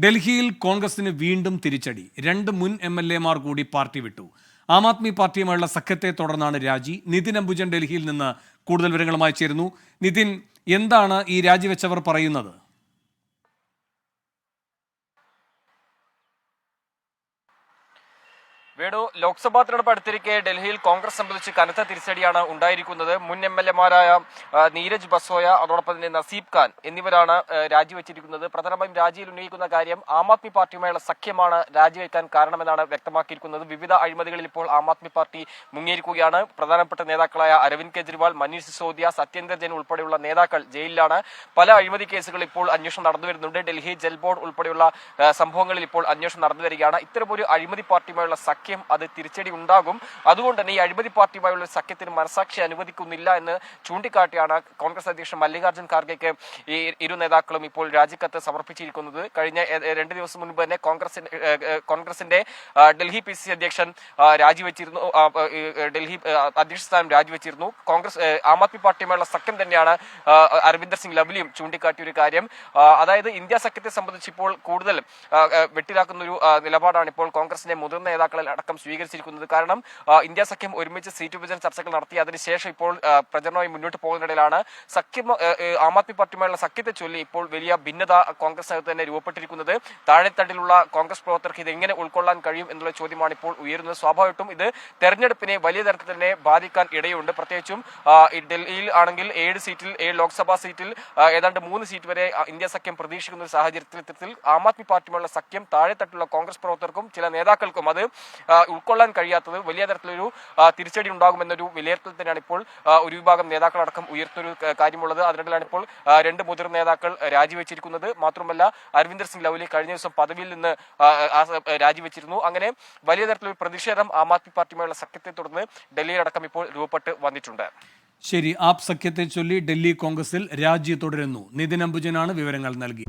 ഡൽഹിയിൽ കോൺഗ്രസിന് വീണ്ടും തിരിച്ചടി. 2 മുൻ MLA മാർ കൂടി പാർട്ടി വിട്ടു. ആം ആദ്മി പാർട്ടിയുമായുള്ള സഖ്യത്തെ തുടർന്നാണ് രാജി. നിതിൻ അംബുജൻ ഡൽഹിയിൽ നിന്ന് കൂടുതൽ വിവരങ്ങളുമായി ചേരുന്നു. നിതിൻ, എന്താണ് ഈ രാജിവെച്ചവർ പറയുന്നത്? വേണു, ലോക്സഭാ തെരഞ്ഞെടുപ്പ് അടുത്തിരിക്കെ ഡൽഹിയിൽ കോൺഗ്രസ് സംബന്ധിച്ച് കനത്ത തിരിച്ചടിയാണ് ഉണ്ടായിരിക്കുന്നത്. മുൻ MLA-മാരായ നീരജ് ബസോയ, അതോടൊപ്പം തന്നെ നസീബ് ഖാൻ എന്നിവരാണ് രാജിവെച്ചിരിക്കുന്നത്. പ്രധാനമായും രാജിയിൽ ഉന്നയിക്കുന്ന കാര്യം ആം ആദ്മി പാർട്ടിയുമായുള്ള സഖ്യമാണ് രാജിവെക്കാൻ കാരണമെന്നാണ് വ്യക്തമാക്കിയിരിക്കുന്നത്. വിവിധ അഴിമതികളിൽ ഇപ്പോൾ ആം ആദ്മി പാർട്ടി മുങ്ങിയിരിക്കുകയാണ്. പ്രധാനപ്പെട്ട നേതാക്കളായ അരവിന്ദ് കെജ്രിവാൾ, മനീഷ് സിസോദിയ, സത്യേന്ദർ ജെയിൻ ഉൾപ്പെടെയുള്ള നേതാക്കൾ ജയിലിലാണ്. പല അഴിമതി കേസുകൾ ഇപ്പോൾ അന്വേഷണം നടന്നുവരുന്നുണ്ട്. ഡൽഹി ജൽ ബോർഡ് ഉൾപ്പെടെയുള്ള സംഭവങ്ങളിൽ ഇപ്പോൾ അന്വേഷണം നടന്നുവരികയാണ്. ഇത്തരമൊരു അഴിമതി പാർട്ടിയുമായുള്ള സഖ്യം അത് തിരിച്ചടി ഉണ്ടാകും. അതുകൊണ്ട് തന്നെ ഈ അഴിമതി പാർട്ടിയുമായുള്ള സഖ്യത്തിന് മനസാക്ഷി അനുവദിക്കുന്നില്ല എന്ന് ചൂണ്ടിക്കാട്ടിയാണ് കോൺഗ്രസ് അധ്യക്ഷൻ മല്ലികാർജ്ജുൻ ഖാർഗെക്ക് ഈ ഇരു നേതാക്കളും ഇപ്പോൾ രാജിക്കത്ത് സമർപ്പിച്ചിരിക്കുന്നത്. കഴിഞ്ഞ 2 ദിവസം മുൻപ് തന്നെ കോൺഗ്രസിന്റെ ഡൽഹി PCC അധ്യക്ഷൻ രാജിവെച്ചിരുന്നു. ഡൽഹി അധ്യക്ഷ സ്ഥാനം രാജിവെച്ചിരുന്നു. ആം ആദ്മി പാർട്ടിയുമായുള്ള സഖ്യം തന്നെയാണ് അരവിന്ദർ സിംഗ് ലവ്ലിയും ചൂണ്ടിക്കാട്ടിയ ഒരു കാര്യം. അതായത് ഇന്ത്യ സഖ്യത്തെ സംബന്ധിച്ച് ഇപ്പോൾ കൂടുതൽ വെട്ടിലാക്കുന്ന ഒരു നിലപാടാണ് ഇപ്പോൾ കോൺഗ്രസിന്റെ മുതിർന്ന നേതാക്കളിൽ അടക്കം സ്വീകരിച്ചിരിക്കുന്നത്. കാരണം ഇന്ത്യ സഖ്യം ഒരുമിച്ച് സീറ്റ് വിഭജന ചർച്ചകൾ നടത്തി അതിനുശേഷം ഇപ്പോൾ പ്രചരണമായി മുന്നോട്ട് പോകുന്നതിനിടയിലാണ് സഖ്യം ആം ആദ്മി പാർട്ടിയുമായുള്ള സഖ്യത്തെ ചൊല്ലി ഇപ്പോൾ വലിയ ഭിന്നത കോൺഗ്രസിനകത്ത് തന്നെ രൂപപ്പെട്ടിരിക്കുന്നത്. താഴെത്തട്ടിലുള്ള കോൺഗ്രസ് പ്രവർത്തകർക്ക് ഇത് എങ്ങനെ ഉൾക്കൊള്ളാൻ കഴിയും എന്നുള്ള ചോദ്യമാണ് ഇപ്പോൾ ഉയരുന്നത്. സ്വാഭാവികമായിട്ടും ഇത് തെരഞ്ഞെടുപ്പിനെ വലിയ തരത്തിൽ തന്നെ ബാധിക്കാൻ ഇടയുണ്ട്. പ്രത്യേകിച്ചും ഡൽഹിയിൽ ആണെങ്കിൽ 7 സീറ്റിൽ 7 ലോക്സഭാ സീറ്റിൽ ഏതാണ്ട് 3 സീറ്റ് വരെ ഇന്ത്യ സഖ്യം പ്രതീക്ഷിക്കുന്ന ഒരു സാഹചര്യത്തിൽ ആം ആദ്മി പാർട്ടിയുമായുള്ള സഖ്യം താഴെത്തട്ടിലുള്ള കോൺഗ്രസ് പ്രവർത്തകർക്കും ചില നേതാക്കൾക്കും അത് ഉൾക്കൊള്ളാൻ കഴിയാത്തത് വലിയ തരത്തിലൊരു തിരിച്ചടി ഉണ്ടാകുമെന്നൊരു വിലയിരുത്തൽ തന്നെയാണ് ഇപ്പോൾ ഒരു വിഭാഗം നേതാക്കളടക്കം ഉയർത്തുന്നൊരു കാര്യമുള്ളത്. അതിനിടയിലാണ് ഇപ്പോൾ 2 മുതിർന്ന നേതാക്കൾ രാജിവെച്ചിരിക്കുന്നത്. മാത്രമല്ല അരവിന്ദർ സിംഗ് ലവ്ലി കഴിഞ്ഞ ദിവസം പദവിയിൽ നിന്ന് രാജിവെച്ചിരുന്നു. അങ്ങനെ വലിയ തരത്തിലൊരു പ്രതിഷേധം ആം ആദ്മി പാർട്ടിയുമായുള്ള സഖ്യത്തെ തുടർന്ന് ഡൽഹിയിലടക്കം ഇപ്പോൾ രൂപപ്പെട്ട് വന്നിട്ടുണ്ട്. ശരി, ആപ് സഖ്യത്തെ ചൊല്ലി ഡൽഹി കോൺഗ്രസിൽ രാജി തുടരുന്നു. നിതിൻ അംബുജനാണ് വിവരങ്ങൾ നൽകി.